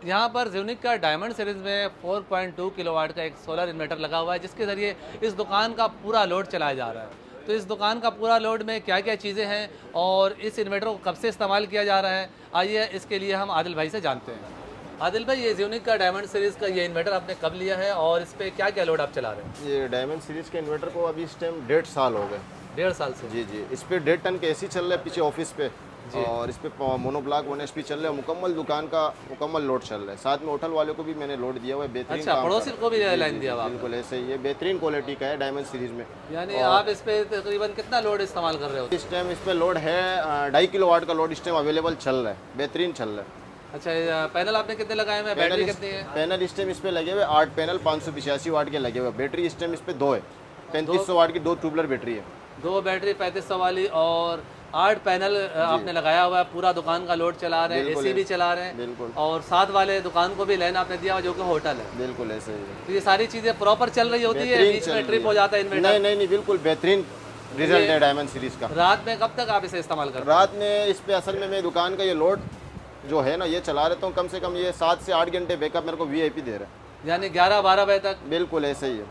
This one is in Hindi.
यहाँ पर ज़्यूनिक का डायमंड सीरीज़ में 4.2 किलोवाट का एक सोलर इन्वर्टर लगा हुआ है, जिसके ज़रिए इस दुकान का पूरा लोड चलाया जा रहा है। तो इस दुकान का पूरा लोड में क्या क्या चीज़ें हैं और इस इन्वर्टर को कब से इस्तेमाल किया जा रहा है, आइए इसके लिए हम आदिल भाई से जानते हैं। आदिल भाई, ये ज़्यूनिक का डायमंड सीरीज़ का ये इन्वर्टर आपने कब लिया है और इस पर क्या क्या लोड आप चला रहे हैं? ये डायमंड सीरीज़ के इन्वर्टर को अभी इस टाइम 1.5 साल हो गए। 1.5 साल से? जी जी, इस पे 1.5 टन के एसी चल रहा है पीछे ऑफिस पे, और इस पे मोनोब्लॉक 1 HP चल रहा है। मुकम्मल दुकान का मुकम्मल लोड चल रहा है। साथ में होटल वाले को भी मैंने लोड दिया हुआ है। बेहतरीन अच्छा, काम पड़ोसी कर रहा को भी है। लाइन दिया हुआ आपने? बिल्कुल ऐसे ही है, बेहतरीन क्वालिटी का है डायमंड सीरीज़ में। यानी आप इस पे तकरीबन कितना लोड इस्तेमाल कर रहे हो? इस टाइम इस पे लोड है 2.5 किलोवाट का लोड इस टाइम अवेलेबल चल रहा है, बेहतरीन चल रहा है। अच्छा, ये पैनल आपने कितने लगाए हुए हैं? बैटरी कितनी है? पैनल इस टाइम इस पे लगे हुए 8 पैनल 585 वाट के लगे हुए। बैटरी इस टाइम इस पे 2 है, 3500 वाट की 2 ट्यूबलर बैटरी है। 2 बैटरी 3500 वाली और 8 पैनल आपने लगाया हुआ है। पूरा दुकान का लोड चला रहे हैं, एसी भी चला रहे हैं। बिल्कुल। और साथ वाले दुकान को भी लाइन आपने दिया हुआ जो कि होटल है। बिल्कुल ऐसे ही है। तो ये सारी चीज़ें प्रॉपर चल रही होती है, बीच में ट्रिप हो जाता है इन्वर्टर? नहीं नहीं नहीं, बिल्कुल बेहतरीन रिजल्ट है डायमंड सीरीज़ का। रात में कब तक आप इसे इस्तेमाल करते हैं? रात में इस पे असल में मैं दुकान का ये लोड जो है ना ये चला रहता हूँ। कम से कम ये 7 से 8 घंटे बैकअप मेरे को VIP दे रहा है। यानी 11-12 बजे तक? बिल्कुल ऐसे ही है।